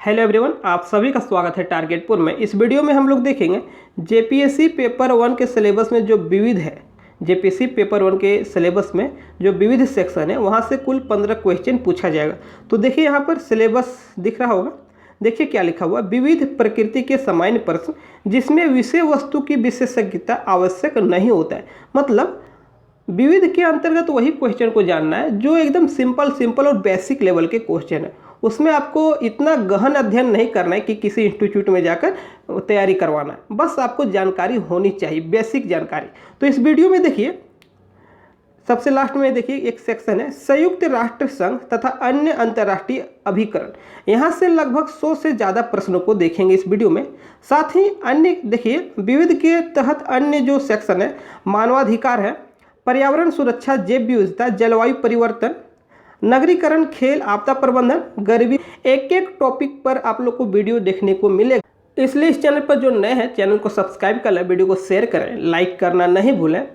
Hello everyone, आप सभी का स्वागत है टारगेटपुर में। इस वीडियो में हम लोग देखेंगे जेपीएससी पेपर 1 के सिलेबस में जो विविध है, जेपीएससी पेपर 1 के सिलेबस में जो विविध सेक्शन है वहाँ से कुल 15 क्वेश्चन पूछा जाएगा। तो देखिए यहाँ पर सिलेबस दिख रहा होगा, देखिए क्या लिखा हुआ, विविध प्रकृति के सामान्य प्रश्न जिसमें विषय वस्तु की विशेषज्ञता आवश्यक नहीं होता है। मतलब विविध के अंतर्गत वही क्वेश्चन को जानना है जो एकदम सिंपल और बेसिक लेवल के क्वेश्चन है। उसमें आपको इतना गहन अध्ययन नहीं करना है कि किसी इंस्टीट्यूट में जाकर तैयारी करवाना है, बस आपको जानकारी होनी चाहिए, बेसिक जानकारी। तो इस वीडियो में देखिए, सबसे लास्ट में देखिए एक सेक्शन है संयुक्त राष्ट्र संघ तथा अन्य अंतर्राष्ट्रीय अभिकरण। यहाँ से लगभग 100 से ज़्यादा प्रश्नों को देखेंगे इस वीडियो में। साथ ही अन्य देखिए विविध के तहत अन्य जो सेक्शन है मानवाधिकार है, पर्यावरण सुरक्षा, जैव विविधता, जलवायु परिवर्तन, नगरीकरण, खेल, आपदा प्रबंधन, गरीबी, एक एक टॉपिक पर आप लोग को वीडियो देखने को मिलेगा। इसलिए इस चैनल पर जो नए हैं चैनल को सब्सक्राइब कर लें, वीडियो को शेयर करें, लाइक करना नहीं भूलें।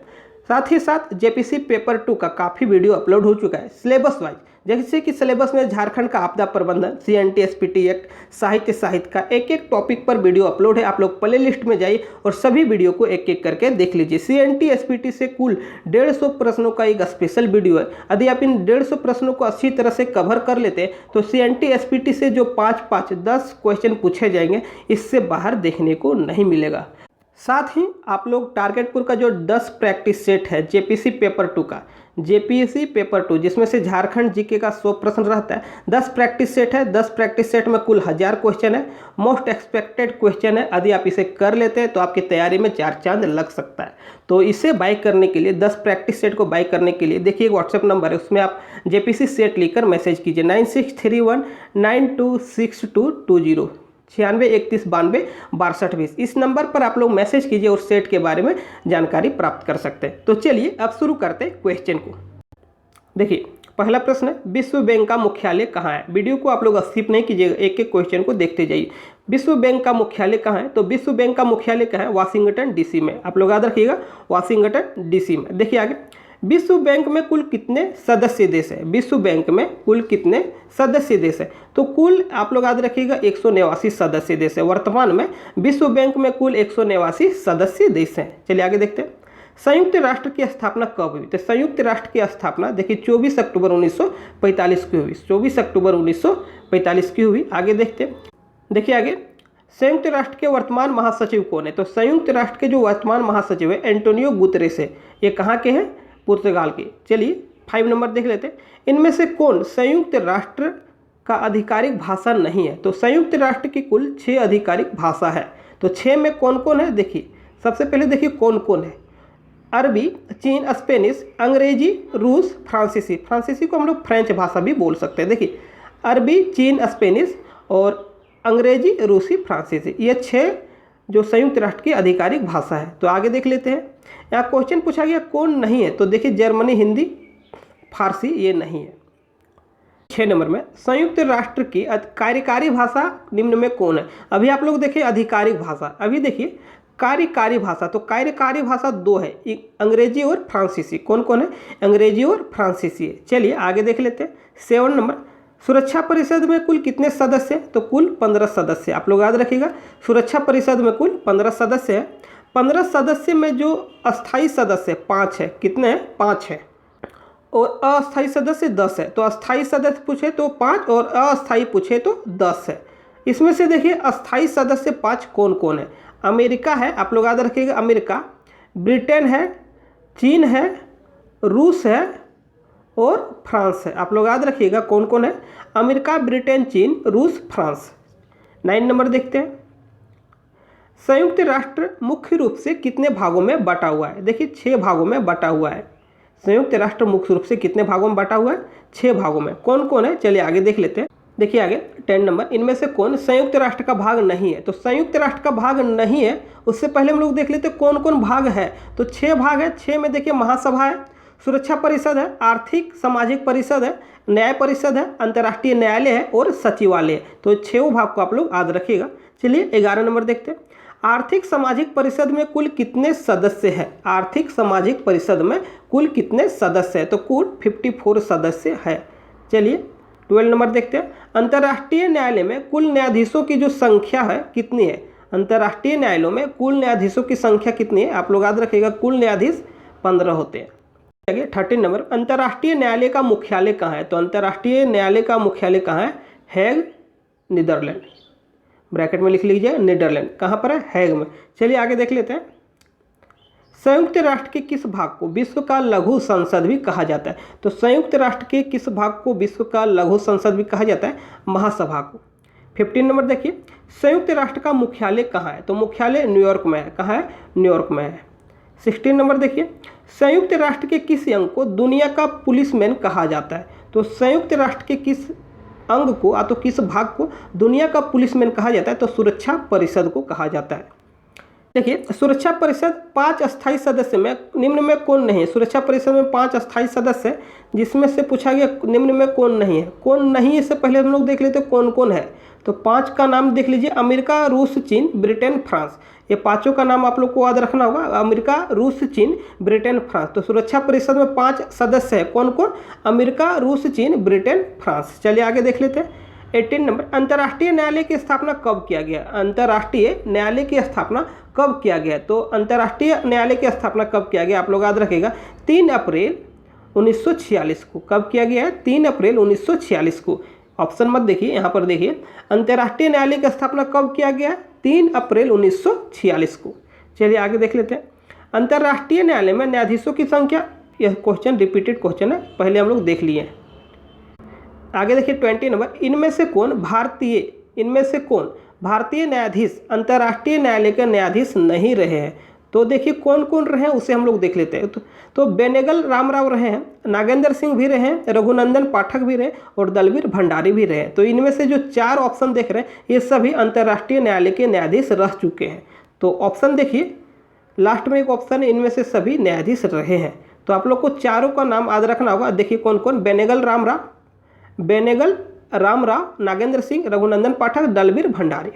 साथ ही साथ जेपीएससी पेपर 2 का काफ़ी वीडियो अपलोड हो चुका है सिलेबस वाइज। जैसे कि सिलेबस में झारखंड का आपदा प्रबंधन, सीएनटी एसपीटी एक्ट, साहित्य का एक एक टॉपिक पर वीडियो अपलोड है। आप लोग प्ले लिस्ट में जाइए और सभी वीडियो को एक एक करके देख लीजिए। सीएनटी एसपीटी से कुल 150 प्रश्नों का एक स्पेशल वीडियो है। यदि आप इन 150 प्रश्नों को अच्छी तरह से कवर कर लेते हैं तो सीएनटी एसपीटी से जो 5-5-10 क्वेश्चन पूछे जाएंगे इससे बाहर देखने को नहीं मिलेगा। साथ ही आप लोग टारगेटपुर का जो 10 प्रैक्टिस सेट है जेपीएससी पेपर 2 का, जेपीएससी पेपर 2 जिसमें से झारखंड जीके का 100 प्रश्न रहता है, 10 प्रैक्टिस सेट है। 10 प्रैक्टिस सेट में कुल 1000 क्वेश्चन है। मोस्ट एक्सपेक्टेड क्वेश्चन है। यदि आप इसे कर लेते हैं तो आपकी तैयारी में 4 चांद लग सकता है। तो इसे बाय करने के लिए, 10 प्रैक्टिस सेट को बाय करने के लिए देखिए व्हाट्सएप नंबर है, उसमें आप जेपीएससी सेट लिखकर मैसेज कीजिए 9631926220 9631926220। इस नंबर पर आप लोग मैसेज कीजिए और सेट के बारे में जानकारी प्राप्त कर सकते हैं। तो चलिए अब शुरू करते हैं क्वेश्चन को। देखिए पहला प्रश्न है विश्व बैंक का मुख्यालय कहाँ है। वीडियो को आप लोग स्किप नहीं कीजिएगा, एक एक क्वेश्चन को देखते जाइए। विश्व बैंक का मुख्यालय कहाँ है, तो विश्व बैंक का मुख्यालय कहाँ है, वाशिंगटन डीसी में। आप लोग याद रखिएगा वाशिंगटन डीसी में। देखिए आगे, विश्व बैंक में कुल कितने सदस्य देश है। विश्व बैंक में कुल कितने सदस्य देश है, तो कुल आप लोग याद रखिएगा 189 सदस्य देश है। वर्तमान में विश्व बैंक में कुल 189 सदस्य देश हैं। चलिए आगे देखते हैं। संयुक्त राष्ट्र की स्थापना कब हुई, तो संयुक्त राष्ट्र की स्थापना देखिए 24 अक्टूबर 1945 की हुई। 24 अक्टूबर 1945 की हुई। आगे देखते हैं। देखिए आगे, संयुक्त राष्ट्र के वर्तमान महासचिव कौन है, तो संयुक्त राष्ट्र के जो वर्तमान महासचिव है एंटोनियो गुतरेस है। ये कहाँ के हैं, पुर्तगाल के। चलिए 5 नंबर देख लेते हैं। इनमें से कौन संयुक्त राष्ट्र का आधिकारिक भाषा नहीं है, तो संयुक्त राष्ट्र की कुल 6 आधिकारिक भाषा है। तो 6 में कौन कौन है, देखिए सबसे पहले देखिए कौन कौन है। अरबी, चीन, स्पेनिश, अंग्रेजी, रूस, फ्रांसीसी। फ्रांसीसी को हम लोग फ्रेंच भाषा भी बोल सकते हैं। देखिए अरबी, चीन, स्पेनिश और अंग्रेजी, रूसी, फ्रांसीसी, ये 6 जो संयुक्त राष्ट्र की आधिकारिक भाषा है। तो आगे देख लेते हैं। यहाँ क्वेश्चन पूछा गया कौन नहीं है, तो देखिए जर्मनी, हिंदी, फारसी ये नहीं है। 6 नंबर में संयुक्त राष्ट्र की कार्यकारी भाषा निम्न में कौन है। अभी आप लोग देखिए आधिकारिक भाषा, अभी देखिए कार्यकारी भाषा। तो कार्यकारी भाषा 2 है, अंग्रेजी और फ्रांसीसी। कौन कौन है, अंग्रेजी और फ्रांसीसी है। चलिए आगे देख लेते हैं। 7 नंबर, सुरक्षा परिषद में कुल कितने सदस्य हैं, तो कुल 15 सदस्य। आप लोग याद रखिएगा सुरक्षा परिषद में कुल 15 सदस्य है। 15 सदस्य में जो अस्थायी सदस्य 5 है, कितने हैं, 5 है, और अस्थायी सदस्य 10 है। तो अस्थायी सदस्य पूछे तो 5 और अस्थायी पूछे तो 10 है। इसमें से देखिए अस्थायी सदस्य 5 कौन कौन है। अमेरिका है, आप लोग याद रखिएगा अमेरिका, ब्रिटेन है, चीन है, रूस है और फ्रांस है। आप लोग याद रखिएगा कौन कौन है, अमेरिका, ब्रिटेन, चीन, रूस, फ्रांस। 9 नंबर देखते हैं। संयुक्त राष्ट्र मुख्य रूप से कितने भागों में बटा हुआ है, देखिए 6 भागों में बटा हुआ है। संयुक्त राष्ट्र मुख्य रूप से कितने भागों में बटा हुआ है, 6 भागों में। कौन कौन है, चलिए आगे देख लेते हैं। देखिए आगे 10 नंबर, इनमें से कौन संयुक्त राष्ट्र का भाग नहीं है, तो संयुक्त राष्ट्र का भाग नहीं है उससे पहले हम लोग देख लेते हैं कौन कौन भाग है। तो 6 भाग है। 6 में देखिए महासभा है, सुरक्षा परिषद है, आर्थिक सामाजिक परिषद है, न्याय परिषद है, अंतर्राष्ट्रीय न्यायालय है और सचिवालय है। तो 6 भाग को आप लोग याद रखिएगा। चलिए 11 नंबर देखते हैं। आर्थिक सामाजिक परिषद में कुल कितने सदस्य हैं, आर्थिक सामाजिक परिषद में कुल कितने सदस्य हैं, तो कुल 54 सदस्य है। चलिए 12 नंबर देखते हैं, अंतर्राष्ट्रीय न्यायालय में कुल न्यायाधीशों की जो संख्या है कितनी है। अंतर्राष्ट्रीय न्यायालयों में कुल न्यायाधीशों की संख्या कितनी है, आप लोग याद रखिएगा, कुल न्यायाधीश 15 होते हैं। 13 नंबर, अंतर्राष्ट्रीय न्यायालय का मुख्यालय कहाँ है। तो अंतर्राष्ट्रीय न्यायालय का मुख्यालय कहाँ है, हैग, नीदरलैंड, ब्रैकेट में लिख लीजिए नीदरलैंड, कहाँ पर है, हैग में। चलिए आगे देख लेते हैं, संयुक्त राष्ट्र के किस भाग को विश्व का लघु संसद भी कहा जाता है। तो संयुक्त राष्ट्र के किस भाग को विश्व का लघु संसद भी कहा जाता है, महासभा को। 15 नंबर देखिए, संयुक्त राष्ट्र का मुख्यालय कहाँ है। तो मुख्यालय न्यूयॉर्क में है, कहाँ है, न्यूयॉर्क में है। 16 नंबर देखिए, संयुक्त राष्ट्र के किस अंग को दुनिया का पुलिसमैन कहा जाता है। तो संयुक्त राष्ट्र के किस अंग को तो किस भाग को दुनिया का पुलिसमैन कहा जाता है। तो सुरक्षा परिषद को कहा जाता है। देखिए, सुरक्षा परिषद 5 अस्थायी सदस्य में निम्न में कौन नहीं है। सुरक्षा परिषद में 5 अस्थायी सदस्य है, जिसमें से पूछा गया निम्न में कौन नहीं है। कौन नहीं है इससे पहले हम लोग देख लेते हैं कौन कौन है। तो 5 का नाम देख लीजिए, अमेरिका, रूस, चीन, ब्रिटेन, फ्रांस। ये 5 का नाम आप लोग को याद रखना होगा, अमेरिका, रूस, चीन, ब्रिटेन, फ्रांस। तो सुरक्षा परिषद में 5 सदस्य है, कौन कौन, अमेरिका, रूस, चीन, ब्रिटेन, फ्रांस। चलिए आगे देख लेते हैं। 18 नंबर, अंतर्राष्ट्रीय न्यायालय की स्थापना कब किया गया। अंतर्राष्ट्रीय न्यायालय की स्थापना कब किया गया। तो अंतर्राष्ट्रीय न्यायालय की स्थापना कब किया गया, आप लोग याद रखिएगा, 3 अप्रैल 1946 को। कब किया गया है, 3 अप्रैल 1946 को। ऑप्शन मत देखिए, यहाँ पर देखिए, अंतर्राष्ट्रीय न्यायालय की स्थापना कब किया गया, 3 अप्रैल 1946 को। चलिए आगे देख लेते हैं, अंतर्राष्ट्रीय न्यायालय में न्यायाधीशों की संख्या। यह क्वेश्चन रिपीटेड क्वेश्चन है, पहले हम लोग देख लिए। आगे देखिए 20 नंबर, इनमें से कौन भारतीय न्यायाधीश अंतर्राष्ट्रीय न्यायालय के न्यायाधीश नहीं रहे हैं। तो देखिए कौन कौन रहे हैं उसे हम लोग देख लेते हैं। तो बेनेगल रामराव रहे हैं, नागेंद्र सिंह भी रहे हैं, रघुनंदन पाठक भी रहे और दलवीर भंडारी भी रहे। तो इनमें से जो 4 ऑप्शन देख रहे हैं ये सभी अंतर्राष्ट्रीय न्यायालय के न्यायाधीश रह चुके हैं। तो ऑप्शन देखिए, लास्ट में एक ऑप्शन है, इनमें से सभी न्यायाधीश रहे हैं। तो आप लोग को चारों का नाम याद रखना होगा। देखिए कौन कौन, बेनेगल रामराव, नागेंद्र सिंह, रघुनंदन पाठक, दलवीर भंडारी।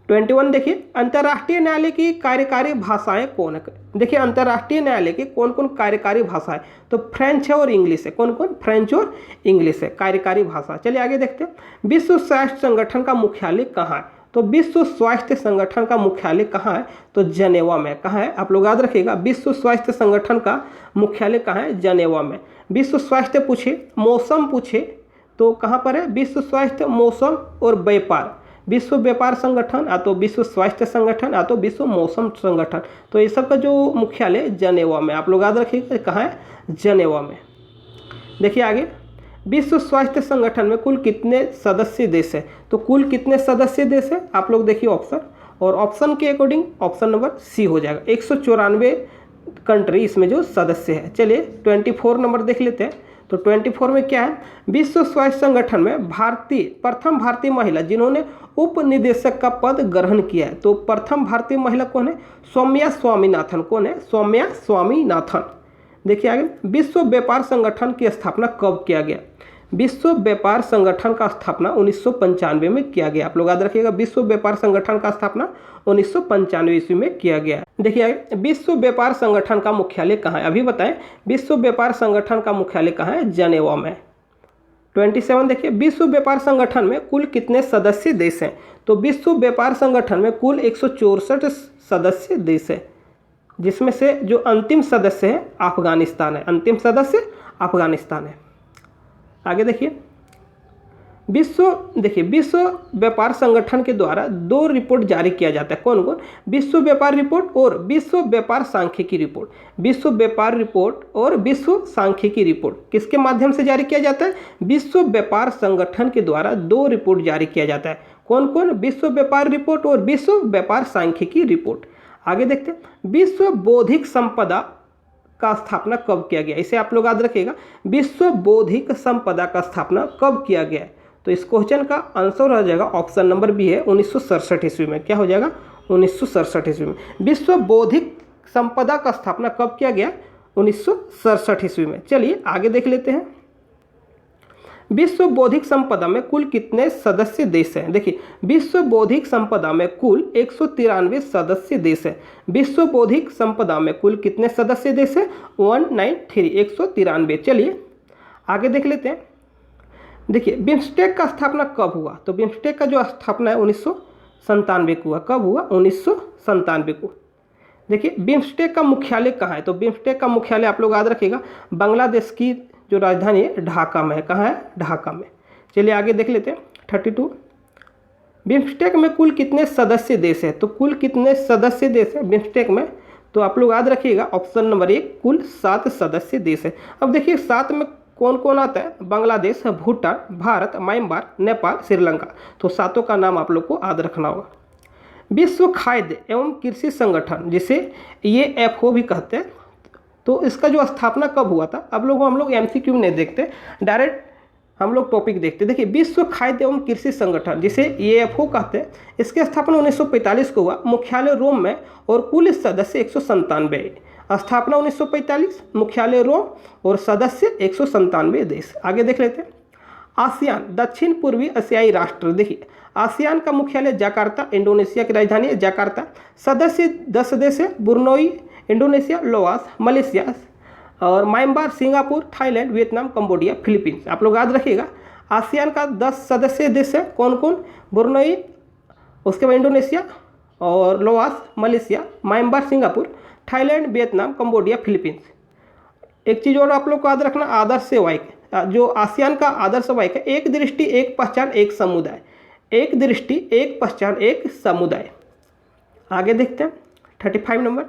21 देखिए, अंतर्राष्ट्रीय न्यायालय की कार्यकारी भाषाएं कौन है। देखिए अंतर्राष्ट्रीय न्यायालय की कौन कौन कार्यकारी भाषा है। तो फ्रेंच है और इंग्लिश है। कौन कौन, फ्रेंच और इंग्लिश है कार्यकारी भाषा। चलिए आगे देखते हैं, विश्व स्वास्थ्य संगठन का मुख्यालय कहाँ है। तो विश्व स्वास्थ्य संगठन का मुख्यालय कहाँ है, तो जनेवा में। कहाँ है, आप लोग याद रखिएगा, विश्व स्वास्थ्य संगठन का मुख्यालय कहाँ है, जनेवा में। विश्व स्वास्थ्य पूछे, मौसम पूछे तो कहाँ पर है, विश्व स्वास्थ्य, मौसम और व्यापार। विश्व व्यापार संगठन या तो विश्व स्वास्थ्य संगठन या तो विश्व मौसम संगठन। तो ये सब का जो मुख्यालय जनेवा में, आप लोग याद रखिएगा कहाँ है, जनेवा में। देखिए आगे, विश्व स्वास्थ्य संगठन में कुल कितने सदस्य देश है। तो कुल कितने सदस्य देश है, आप लोग देखिए ऑप्शन, और ऑप्शन के अकॉर्डिंग ऑप्शन नंबर सी हो जाएगा। 194 कंट्री इसमें जो सदस्य है। चलिए 24 नंबर देख लेते हैं। तो 24 में क्या है, विश्व स्वास्थ्य संगठन में प्रथम भारतीय महिला जिन्होंने उप निदेशक का पद ग्रहण किया है। तो प्रथम भारतीय महिला कौन है, सौम्या स्वामीनाथन। कौन है, सौम्या स्वामीनाथन। देखिए आगे, विश्व व्यापार संगठन की स्थापना कब किया गया। विश्व व्यापार संगठन का स्थापना 1995 में किया गया। आप लोग याद रखिएगा, विश्व व्यापार संगठन का स्थापना 1995 ईस्वी में किया गया। देखिए आगे, विश्व व्यापार संगठन का मुख्यालय कहाँ है, अभी बताएं। विश्व व्यापार संगठन का मुख्यालय कहाँ है, जनेवा में। 27 देखिए, विश्व व्यापार संगठन में कुल कितने सदस्य देश हैं। तो विश्व व्यापार संगठन में कुल 164 सदस्य देश है, जिसमें से जो अंतिम सदस्य है अफगानिस्तान है। अंतिम सदस्य अफगानिस्तान है। आगे देखिए, विश्व व्यापार संगठन के द्वारा 2 रिपोर्ट जारी किया जाता है। कौन कौन, विश्व व्यापार रिपोर्ट और विश्व व्यापार सांख्यिकी रिपोर्ट। विश्व व्यापार रिपोर्ट और विश्व सांख्यिकी रिपोर्ट किसके माध्यम से जारी किया जाता है, विश्व व्यापार संगठन के द्वारा 2 रिपोर्ट जारी किया जाता है। कौन कौन, विश्व व्यापार रिपोर्ट और विश्व व्यापार सांख्यिकी रिपोर्ट। आगे देखते हैं, विश्व बौद्धिक संपदा का स्थापना कब किया गया। इसे आप लोग याद रखिएगा, विश्व बौद्धिक संपदा का स्थापना कब किया गया है। तो इस क्वेश्चन का आंसर हो जाएगा ऑप्शन नंबर बी है, 1967 ईस्वी में। क्या हो जाएगा, 1967 ईस्वी में विश्व बौद्धिक संपदा का स्थापना कब किया गया, 1967 ईस्वी में। चलिए आगे देख लेते हैं, विश्व बौद्धिक संपदा में कुल कितने सदस्य देश हैं। देखिए, विश्व बौद्धिक संपदा में कुल 193 सदस्य देश हैं। विश्व बौद्धिक संपदा में कुल कितने सदस्य देश हैं, 193, 193। चलिए आगे देख लेते हैं, देखिए बिम्स्टेक का स्थापना कब हुआ, तो बिम्स्टेक का जो स्थापना है 1997 को हुआ। कब हुआ? 1997 को। देखिए बिम्स्टेक का मुख्यालय कहाँ है, तो बिम्स्टेक का मुख्यालय आप लोग याद रखिएगा बांग्लादेश की जो राजधानी है ढाका में है। कहाँ है? ढाका में। चलिए आगे देख लेते हैं 32। बिम्स्टेक में कुल कितने सदस्य देश है, तो कुल कितने सदस्य देश है बिम्स्टेक में, तो आप लोग याद रखिएगा ऑप्शन नंबर 1 कुल 7 सदस्य देश है। अब देखिए 7 में कौन कौन आता है? बांग्लादेश, भूटान, भारत, म्यांमार, नेपाल, श्रीलंका। तो सातों का नाम आप लोग को याद रखना होगा। विश्व खाद्य एवं कृषि संगठन जिसे EAFO भी कहते हैं, तो इसका जो स्थापना कब हुआ था? अब हम लोग MCQ नहीं देखते, डायरेक्ट हम लोग टॉपिक देखते। देखिए विश्व खाद्य एवं कृषि संगठन जिसे EAFO कहते हैं, इसकी स्थापना 1945 को हुआ। मुख्यालय रोम में और कुल सदस्य 197। स्थापना 1945, मुख्यालय रोम और सदस्य 197 देश। आगे देख लेते हैं आसियान दक्षिण पूर्वी एशियाई राष्ट्र। देखिए आसियान का मुख्यालय जकार्ता, इंडोनेशिया की राजधानी है जकार्ता। सदस्य 10 देश है, बुर्नोई, इंडोनेशिया, लोवास, मलेशिया और Myanmar, Singapore, Thailand, Vietnam, Cambodia, Philippines. आप लोग याद रखिएगा आसियान का 10 सदस्य देश है। कौन कौन? बुर्नोई, उसके बाद इंडोनेशिया और Laos, Malaysia, Myanmar, Singapore, Thailand, Vietnam, Cambodia, Philippines. एक चीज़ और आप लोग को याद रखना, आदर्श वाक्य जो आसियान का आदर्श वाक्य है, एक दृष्टि एक पहचान एक समुदाय। एक दृष्टि एक पहचान एक समुदाय। आगे देखते हैं 35 नंबर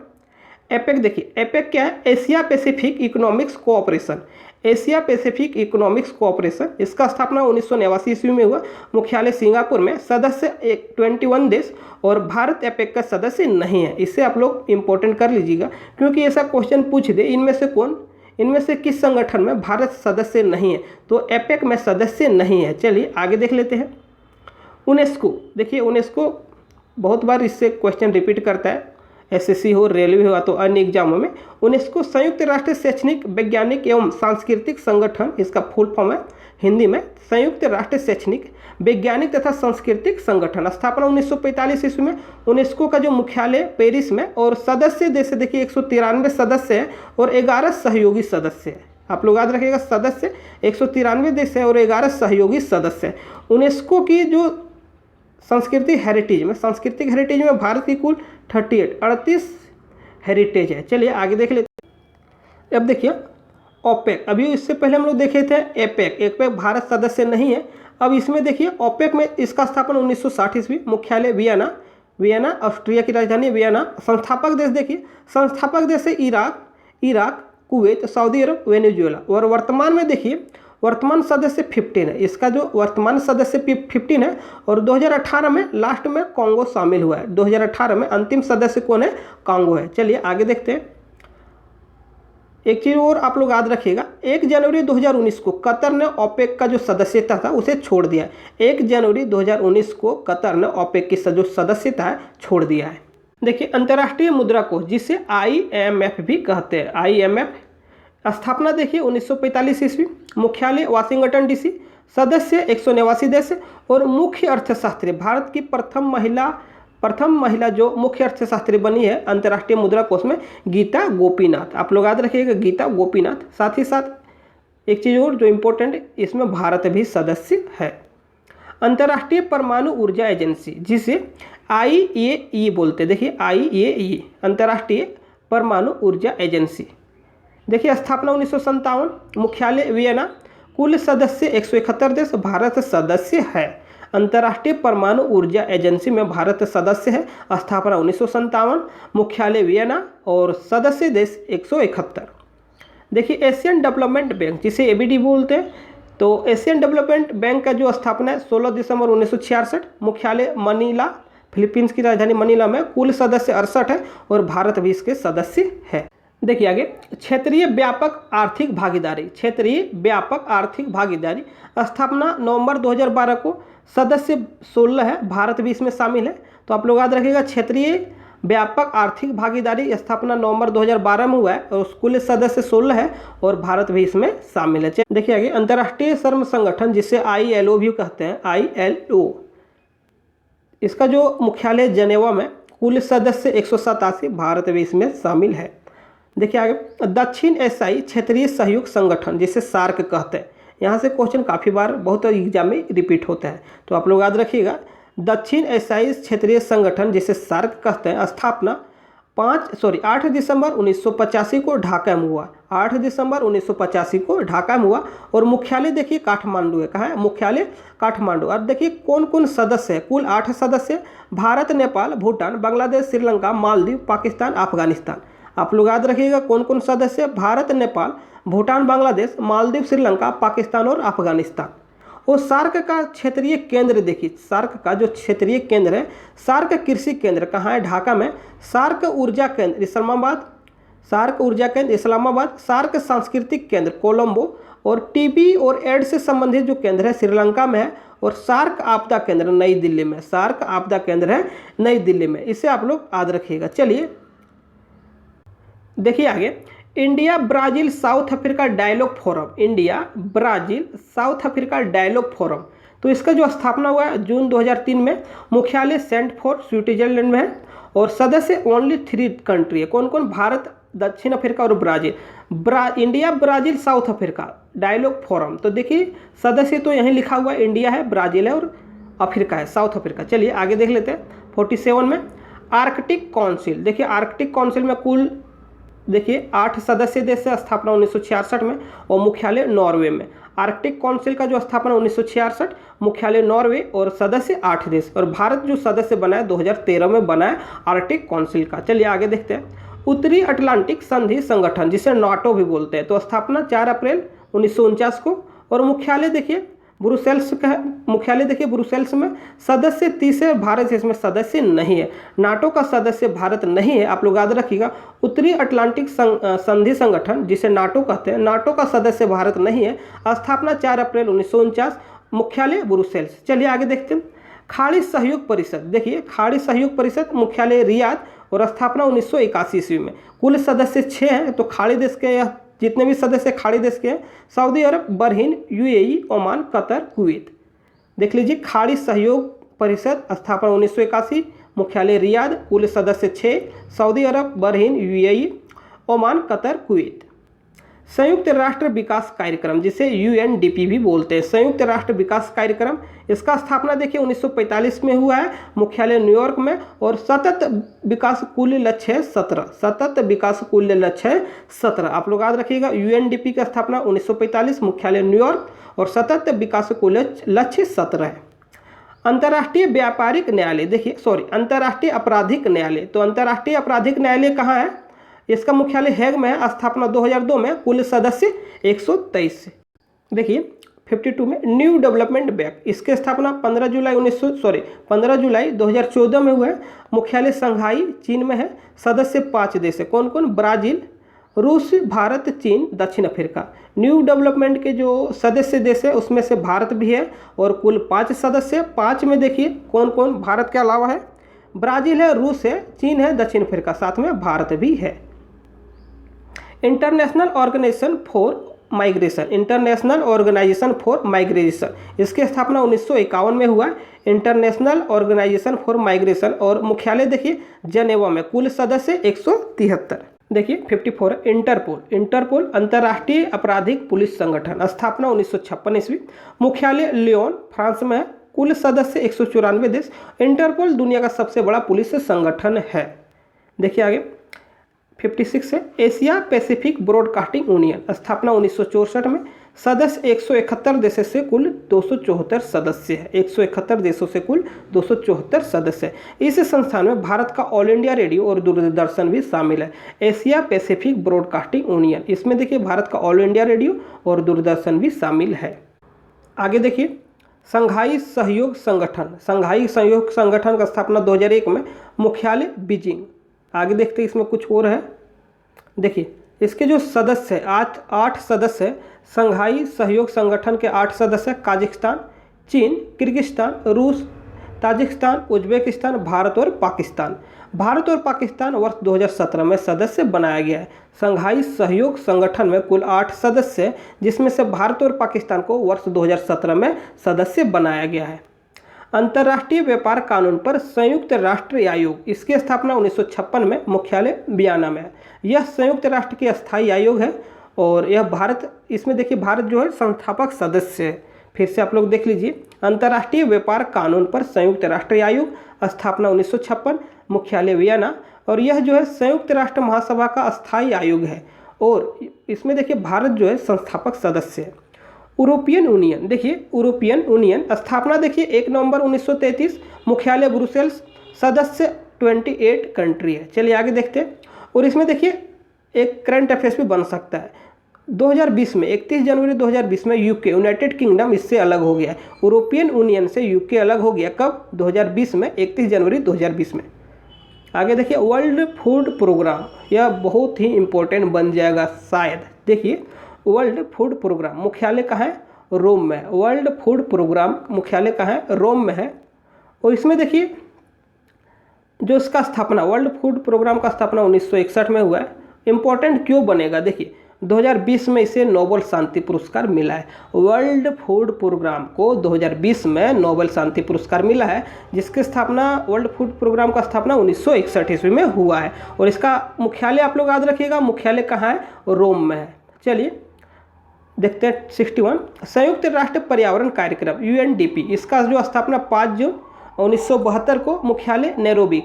एपेक। देखिए एपेक क्या है? Asia Pacific economics cooperation. Asia Pacific economics cooperation, इसका स्थापना 1989 ईस्वी में हुआ। मुख्यालय सिंगापुर में। सदस्य 21 देश और भारत एपेक का सदस्य नहीं है। इससे आप लोग इंपॉर्टेंट कर लीजिएगा, क्योंकि ऐसा क्वेश्चन पूछ दे इनमें से किस संगठन में भारत सदस्य नहीं है, तो एपेक में सदस्य नहीं है। चलिए आगे देख लेते हैं यूनेस्को। देखिए यूनेस्को बहुत बार इससे क्वेश्चन रिपीट करता है, SSC हो, रेलवे हो तो अन्य एग्जामों में। यूनेस्को संयुक्त राष्ट्र शैक्षणिक, वैज्ञानिक एवं सांस्कृतिक संगठन, इसका फुल फॉर्म है हिंदी में संयुक्त राष्ट्र शैक्षणिक, वैज्ञानिक तथा सांस्कृतिक संगठन। स्थापना 1945 ईस्वी में। यूनेस्को का जो मुख्यालय पेरिस में और सदस्य देश देखिए 193 सदस्य है और 11 सहयोगी सदस्य है। आप लोग याद रखिएगा सदस्य 193 देश है और 11 सहयोगी सदस्य है। यूनेस्को की जो सांस्कृतिक हेरिटेज में भारत की कुल 38 हेरिटेज है। चलिए आगे देख लेते हैं। अब देखिए ओपेक, अभी इससे पहले हम लोग देखे थे एपेक भारत सदस्य नहीं है। अब इसमें देखिए ओपेक में इसका स्थापना 1960 ईस्वी। मुख्यालय वियना, ऑस्ट्रिया की राजधानी वियना। संस्थापक देश देखिए, संस्थापक देश है इराक, कुवैत, सऊदी अरब, वेनेजुएला। और वर्तमान में देखिए वर्तमान सदस्य 15 है। इसका जो वर्तमान सदस्य 15 है और 2018 में लास्ट में कांगो शामिल हुआ है। 2018 में अंतिम सदस्य कौन है? कांगो है। चलिए आगे देखते हैं। एक चीज़ और आप लोग याद रखिएगा, 1 जनवरी 2019 को कतर ने ओपेक का जो सदस्यता था उसे छोड़ दिया। 1 जनवरी 2019 को कतर ने ओपेक की जो सदस्यता है छोड़ दिया है। देखिए अंतर्राष्ट्रीय मुद्रा कोष जिसे IMF भी कहते हैं, IMF। स्थापना देखिए 1945 ईस्वी। मुख्यालय वाशिंगटन DC। सदस्य 189 देश और मुख्य अर्थशास्त्री भारत की प्रथम महिला जो मुख्य अर्थशास्त्री बनी है अंतर्राष्ट्रीय मुद्रा कोष में, गीता गोपीनाथ। आप लोग याद रखिएगा गीता गोपीनाथ। साथ ही साथ एक चीज़ और जो इम्पोर्टेंट है, इसमें भारत भी सदस्य है। अंतर्राष्ट्रीय परमाणु ऊर्जा एजेंसी जिसे IAEA बोलते हैं। देखिए IAEA अंतर्राष्ट्रीय परमाणु ऊर्जा एजेंसी। देखिए स्थापना 1957। मुख्यालय वियना। कुल सदस्य 171 देश, भारत सदस्य है। अंतर्राष्ट्रीय परमाणु ऊर्जा एजेंसी में भारत सदस्य है। स्थापना 1957। मुख्यालय वियना और सदस्य देश 171। देखिए एशियन डेवलपमेंट बैंक जिसे ABD बोलते हैं, तो एशियन डेवलपमेंट बैंक का जो स्थापना है 16 दिसंबर 1966। मुख्यालय मनीला, फिलीपींस की राजधानी मनीला में। कुल सदस्य 68 है और भारत भी इसके सदस्य है। देखिए आगे क्षेत्रीय व्यापक आर्थिक भागीदारी। स्थापना नवंबर 2012 को। सदस्य 16 है, भारत भी इसमें शामिल है। तो आप लोग याद रखिएगा क्षेत्रीय व्यापक आर्थिक भागीदारी स्थापना नवंबर 2012 में हुआ है और कुल सदस्य 16 है और भारत भी इसमें शामिल है। देखिए आगे अंतर्राष्ट्रीय श्रम संगठन जिसे ILO भी कहते हैं, ILO। इसका जो मुख्यालय जनेवा में। कुल सदस्य 187, भारत भी इसमें शामिल है। देखिए आगे दक्षिण एशियाई क्षेत्रीय सहयोग संगठन जिसे सार्क कहते हैं, यहाँ से क्वेश्चन काफ़ी बार बहुत एग्जाम में रिपीट होता है, तो आप लोग याद रखिएगा। दक्षिण एशियाई क्षेत्रीय संगठन जिसे सार्क कहते हैं, स्थापना 8 दिसंबर 1985 को ढाका में हुआ। 8 दिसंबर 1985 को ढाका में हुआ और मुख्यालय देखिए काठमांडू है। कहाँ है? मुख्यालय काठमांडू। और देखिए कौन कौन सदस्य है, कुल 8 सदस्य, भारत, नेपाल, भूटान, बांग्लादेश, श्रीलंका, मालदीव, पाकिस्तान, अफगानिस्तान। आप लोग याद रखिएगा कौन कौन सदस्य, भारत, नेपाल, भूटान, बांग्लादेश, मालदीव, श्रीलंका, पाकिस्तान और अफगानिस्तान। और सार्क का क्षेत्रीय केंद्र देखिए, सार्क का जो क्षेत्रीय केंद्र है, सार्क कृषि केंद्र कहाँ है? ढाका में। सार्क ऊर्जा केंद्र इस्लामाबाद, सार्क ऊर्जा केंद्र इस्लामाबाद, सार्क सांस्कृतिक केंद्र कोलंबो, और टीबी और एड्स से संबंधित जो केंद्र है श्रीलंका में है, और सार्क आपदा केंद्र नई दिल्ली में। सार्क आपदा केंद्र है नई दिल्ली में, इसे आप लोग याद रखिएगा। चलिए देखिए आगे, India Brazil South Africa dialogue forum, India Brazil South Africa dialogue forum, तो इसका जो स्थापना हुआ है जून 2003 में। मुख्यालय सेंट फॉर स्विट्जरलैंड में है और सदस्य ओनली 3 कंट्री है। कौन कौन? भारत, दक्षिण अफ्रीका और Brazil. India Brazil South Africa dialogue forum, तो देखिए सदस्य तो यहीं लिखा हुआ है, इंडिया है, ब्राज़ील है और अफ्रीका है, साउथ अफ्रीका। चलिए आगे देख लेते हैं। 47 में आर्कटिक काउंसिल, देखिए आर्कटिक काउंसिल में कुल देखिए 8 सदस्य देश से, स्थापना 1966 में और मुख्यालय नॉर्वे में। आर्कटिक काउंसिल का जो स्थापना 1966, मुख्यालय नॉर्वे और सदस्य 8 देश, और भारत जो सदस्य बना है 2013 में बना है आर्कटिक काउंसिल का। चलिए आगे देखते हैं। उत्तरी अटलांटिक संधि संगठन जिसे नाटो भी बोलते हैं, तो स्थापना 4 अप्रैल 1949 को और मुख्यालय देखिए ब्रुसेल्स का है। मुख्यालय देखिए ब्रुसेल्स में। सदस्य 30 है, भारत इसमें सदस्य नहीं है। नाटो का सदस्य भारत नहीं है, आप लोग याद रखिएगा। उत्तरी अटलांटिक संधि संगठन जिसे नाटो कहते हैं, नाटो का सदस्य भारत नहीं है। स्थापना 4 अप्रैल 1949, मुख्यालय ब्रुसेल्स। चलिए आगे देखते हैं। खाड़ी सहयोग परिषद, देखिए खाड़ी सहयोग परिषद, मुख्यालय रियाद और स्थापना 1981 ईस्वी में। कुल सदस्य 6 हैं, तो खाड़ी देश के जितने भी सदस्य खाड़ी देश के हैं, Saudi Arab, Bahrain, UAE, Oman, Qatar, Kuwait. देख लीजिए खाड़ी सहयोग परिषद, स्थापना 1981, मुख्यालय रियाद, कुल सदस्य 6, Saudi Arab, Bahrain, UAE, Oman, Qatar, Kuwait. संयुक्त राष्ट्र विकास कार्यक्रम जिसे यूएनडीपी भी बोलते हैं, संयुक्त राष्ट्र विकास कार्यक्रम, इसका स्थापना देखिए 1945 में हुआ है, मुख्यालय न्यूयॉर्क में और सतत विकास कुल लक्ष्य है 17, सतत विकास कुल लक्ष्य है 17। आप लोग याद रखिएगा यूएनडीपी का स्थापना 1945, मुख्यालय न्यूयॉर्क और सतत विकास कुल लक्ष्य 17 है। अंतर्राष्ट्रीय व्यापारिक न्यायालय देखिए अंतर्राष्ट्रीय आपराधिक न्यायालय, तो अंतर्राष्ट्रीय आपराधिक न्यायालय कहाँ है? इसका मुख्यालय हेग में है, स्थापना 2002 में, कुल सदस्य 123 से। देखिए 52 में न्यू डेवलपमेंट बैंक, इसकी स्थापना 15 जुलाई 2014 में हुआ है, मुख्यालय संघाई चीन में है, सदस्य 5 देश है। कौन कौन? ब्राज़ील, रूस, भारत, चीन, दक्षिण अफ्रीका। न्यू डेवलपमेंट के जो सदस्य देश है उसमें से भारत भी है और कुल 5 सदस्य। 5 में देखिए कौन कौन भारत के अलावा है? ब्राज़ील है, रूस है, चीन है, दक्षिण अफ्रीका, साथ में भारत भी है। International organisation for migration, international organisation for migration, इसकी स्थापना 1951 में हुआ। इंटरनेशनल ऑर्गेनाइजेशन फॉर माइग्रेशन और मुख्यालय देखिए जनेवा में, कुल सदस्य 173। देखिए 54 इंटरपोल, इंटरपोल अंतर्राष्ट्रीय आपराधिक पुलिस संगठन, स्थापना 1956 ईस्वी, मुख्यालय लियोन फ्रांस में है, कुल सदस्य 194 देश। इंटरपोल दुनिया का सबसे बड़ा पुलिस संगठन है। देखिए आगे 56 है एशिया पैसिफिक ब्रॉडकास्टिंग यूनियन, स्थापना 1964 में, सदस्य 171 देशों से कुल 274 सदस्य है। 171 देशों से कुल 274 सदस्य है। इस संस्थान में भारत का ऑल इंडिया रेडियो और दूरदर्शन भी शामिल है। एशिया पैसिफिक ब्रॉडकास्टिंग यूनियन, इसमें देखिए भारत का ऑल इंडिया रेडियो और दूरदर्शन भी शामिल है। आगे देखिए संघाई सहयोग संगठन, संघाई सहयोग संगठन का स्थापना 2001 में, मुख्यालय बीजिंग। आगे देखते हैं इसमें कुछ और है। देखिए इसके जो सदस्य है 8 सदस्य है, संघाई सहयोग संगठन के 8 सदस्य, काजाख्स्तान, चीन, किर्गिस्तान, रूस, ताजिकिस्तान, उज्बेकिस्तान, भारत और पाकिस्तान। भारत और पाकिस्तान वर्ष 2017 में सदस्य बनाया गया है। संघाई सहयोग संगठन में कुल 8 सदस्य हैं, जिसमें से भारत और पाकिस्तान को वर्ष 2017 में सदस्य बनाया गया है। अंतर्राष्ट्रीय व्यापार कानून पर संयुक्त राष्ट्र आयोग, इसकी स्थापना 1956 में, मुख्यालय वियना में है। यह संयुक्त राष्ट्र की अस्थायी आयोग है और यह भारत, इसमें देखिए भारत जो है संस्थापक सदस्य है। फिर से आप लोग देख लीजिए, अंतर्राष्ट्रीय व्यापार कानून पर संयुक्त राष्ट्र आयोग, स्थापना 1956, मुख्यालय वियना। और यह जो है संयुक्त राष्ट्र महासभा का अस्थायी आयोग है और इसमें देखिए भारत जो है संस्थापक सदस्य है। यूरोपियन यूनियन, देखिए यूरोपियन यूनियन, स्थापना देखिए 1 नवंबर 1933, मुख्यालय ब्रुसेल्स, सदस्य 28 कंट्री है। चलिए आगे देखते हैं। और इसमें देखिए एक करंट अफेयर्स भी बन सकता है। 2020 में 31 जनवरी 2020 में यूके, यूनाइटेड किंगडम इससे अलग हो गया है। यूरोपियन यूनियन से यूके अलग हो गया कब? 2020 में, 31 जनवरी 2020 में। आगे देखिए वर्ल्ड फूड प्रोग्राम, यह बहुत ही इंपॉर्टेंट बन जाएगा शायद। देखिए वर्ल्ड फूड प्रोग्राम मुख्यालय कहाँ है? रोम में। वर्ल्ड फूड प्रोग्राम मुख्यालय कहाँ है? रोम में है। और इसमें देखिए जो इसका स्थापना, वर्ल्ड फूड प्रोग्राम का स्थापना 1961 में हुआ है। इंपॉर्टेंट क्यों बनेगा? देखिए 2020 में इसे नोबेल शांति पुरस्कार मिला है। वर्ल्ड फूड प्रोग्राम को 2020 में नोबेल शांति पुरस्कार मिला है, जिसकी स्थापना, वर्ल्ड फूड प्रोग्राम का स्थापना 1961 ईस्वी में हुआ है। और इसका मुख्यालय आप लोग याद रखिएगा, मुख्यालय कहाँ है? रोम में है। चलिए देखते हैं 61, संयुक्त राष्ट्र पर्यावरण कार्यक्रम UNDP, इसका जो स्थापना 5 जून 1972 को, मुख्यालय नैरोबी।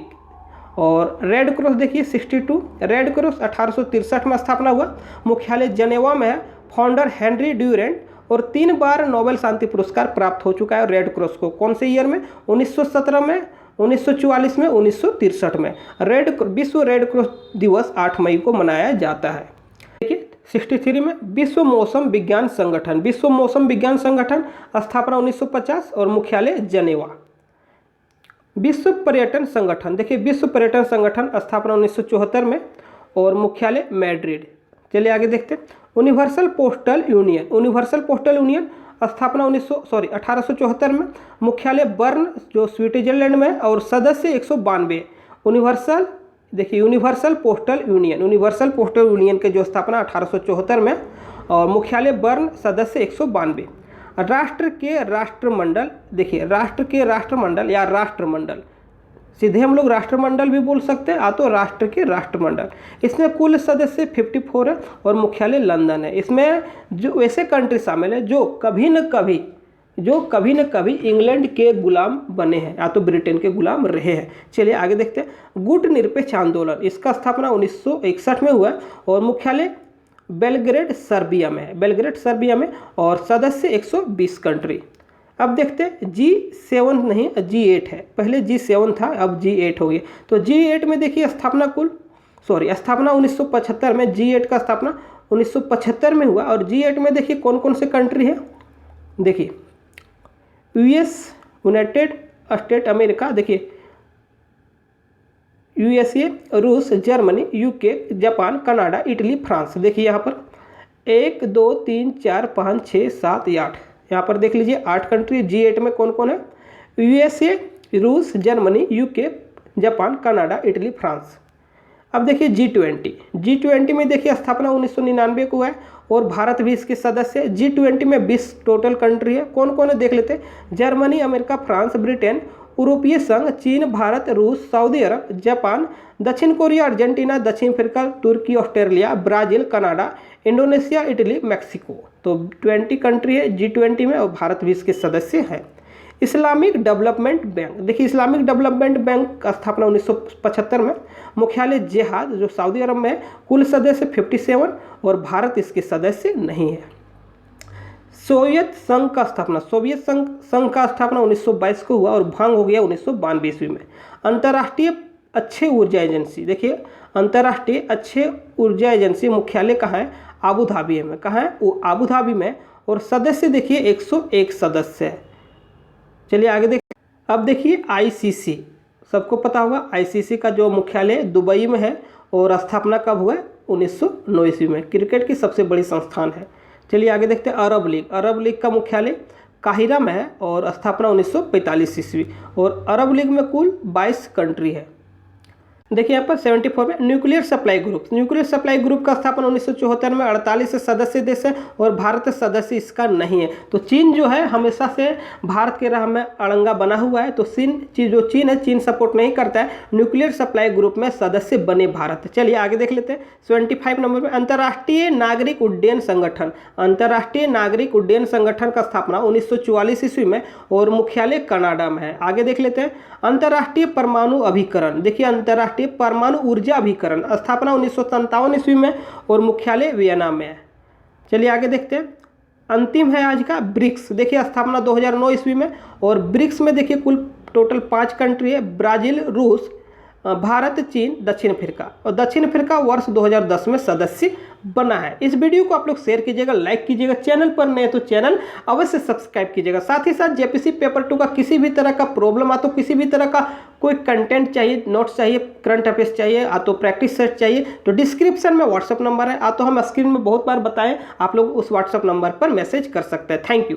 और रेड क्रॉस देखिए 62, रेड क्रॉस 1863 में स्थापना हुआ, मुख्यालय जनेवा में है। फाउंडर हेनरी ड्यूरेंट, और 3 बार नोबेल शांति पुरस्कार प्राप्त हो चुका है रेड क्रॉस को। कौन से ईयर में? 1917 में, 1944 में, 1963 में। विश्व रेड क्रॉस दिवस 8 मई को मनाया जाता है। देखिए 63 में विश्व मौसम विज्ञान संगठन, विश्व मौसम विज्ञान संगठन, स्थापना 1950 और मुख्यालय जनेवा। विश्व पर्यटन संगठन, देखिए विश्व पर्यटन संगठन, स्थापना 1974 में और मुख्यालय मैड्रिड। चलिए आगे देखते हैं। Universal postal union, universal postal union, स्थापना 1874 में, मुख्यालय बर्न जो स्विट्जरलैंड में, और सदस्य 192। यूनिवर्सल, देखिए universal postal union, universal postal union के जो स्थापना 1874 में और मुख्यालय बर्न, सदस्य 192। राष्ट्र के राष्ट्रमंडल, देखिए राष्ट्र के राष्ट्रमंडल या राष्ट्रमंडल, सीधे हम लोग राष्ट्रमंडल भी बोल सकते हैं, तो राष्ट्र के राष्ट्रमंडल। इसमें कुल सदस्य 54 है और मुख्यालय लंदन है। इसमें जो ऐसे कंट्री शामिल है जो कभी न कभी इंग्लैंड के गुलाम बने हैं या तो ब्रिटेन के गुलाम रहे हैं। चलिए आगे देखते हैं। गुट निरपेक्ष आंदोलन, इसका स्थापना 1961 में हुआ है और मुख्यालय बेलग्रेड सर्बिया में है, बेलग्रेड सर्बिया में, और सदस्य 120 कंट्री। अब देखते हैं G7 नहीं, G8 है। पहले G7 था, अब G8 हो गया। तो G8 में देखिए स्थापना स्थापना 1975 में, G8 का स्थापना 1975 में हुआ। और G8 में देखिए कौन कौन से कंट्री है? देखिए US, यूनाइटेड स्टेट अमेरिका, देखिए USA, रूस, Germany, UK, Japan, Canada, Italy, France. देखिए यहाँ पर 1 2 3 4 5 6 7 8, यहाँ पर देख लीजिए 8 कंट्री। G8 में कौन कौन है? USA, रूस, Germany, UK, Japan, Canada, Italy, France. अब देखिए G20 में देखिए स्थापना 1999 को है और भारत भी इसके सदस्य है। G20 में 20 टोटल कंट्री है। कौन कौन है देख लेते हैं। जर्मनी, अमेरिका, फ्रांस, ब्रिटेन, यूरोपीय संघ, चीन, भारत, रूस, सऊदी अरब, जापान, दक्षिण कोरिया, अर्जेंटीना, दक्षिण अफ्रीका, तुर्की, Australia, Brazil, Canada, Indonesia, Italy, Mexico. तो 20 कंट्री है G20 में और भारत भी इसके सदस्य है। इस्लामिक डेवलपमेंट बैंक, देखिए इस्लामिक डेवलपमेंट बैंक का स्थापना 1975 में, मुख्यालय जेहाद जो सऊदी अरब में है, कुल सदस्य 57 और भारत इसके सदस्य नहीं है। सोवियत संघ का स्थापना, सोवियत संघ का स्थापना 1922 को हुआ और भंग हो गया 1992 ईस्वी में। अंतर्राष्ट्रीय अक्षय ऊर्जा एजेंसी, देखिए अंतर्राष्ट्रीय अक्षय ऊर्जा एजेंसी मुख्यालय कहाँ है? आबू धाबी में। कहाँ है? वो आबू धाबी में। और सदस्य देखिए 101 सदस्य है। चलिए आगे देखिए। अब देखिए ICC, सबको पता होगा ICC का जो मुख्यालय दुबई में है और स्थापना कब हुआ है? 1909 ईस्वी में। क्रिकेट की सबसे बड़ी संस्थान है। चलिए आगे देखते हैं। अरब लीग का मुख्यालय काहिरा में है और स्थापना 1945 ईस्वी। और अरब लीग में कुल 22 कंट्री है। देखिए यहाँ पर 74 में न्यूक्लियर सप्लाई ग्रुप का स्थापना 1974 में 48 सदस्य देश है और भारत सदस्य इसका नहीं है। तो चीन जो है हमेशा से भारत के राह में अड़ंगा बना हुआ है। तो चीन है, चीन सपोर्ट नहीं करता है न्यूक्लियर सप्लाई ग्रुप में सदस्य बने भारत। चलिए आगे देख लेते हैं। 75 नंबर में अंतर्राष्ट्रीय नागरिक उड्डयन संगठन का स्थापना 1944 ईस्वी में और मुख्यालय कनाडा में है। आगे देख लेते हैं। अंतर्राष्ट्रीय परमाणु अभिकरण, देखिए अंतर्राष्ट्रीय परमाणु ऊर्जा अभिकरण स्थापना 1957 ईस्वी में और मुख्यालय वियना में है। चलिए आगे देखते हैं। अंतिम है आज का ब्रिक्स, देखिए स्थापना 2009 ईस्वी में और ब्रिक्स में देखिए कुल टोटल 5 कंट्री है, ब्राज़ील, रूस, भारत, चीन, दक्षिण अफ्रीका, और दक्षिण अफ्रीका वर्ष 2010 में सदस्य बना है। इस वीडियो को आप लोग शेयर कीजिएगा, लाइक कीजिएगा, चैनल पर नए तो चैनल अवश्य सब्सक्राइब कीजिएगा। साथ ही साथ जेपीसी पेपर 2 का किसी भी तरह का प्रॉब्लम आ तो किसी भी तरह का कोई कंटेंट चाहिए, नोट्स चाहिए, करंट अफेयर्स चाहिए, आ तो प्रैक्टिस सेट चाहिए, तो डिस्क्रिप्शन में व्हाट्सअप नंबर है, आ तो हम स्क्रीन में बहुत बार बताएं, आप लोग उस व्हाट्सअप नंबर पर मैसेज कर सकते हैं। Thank you.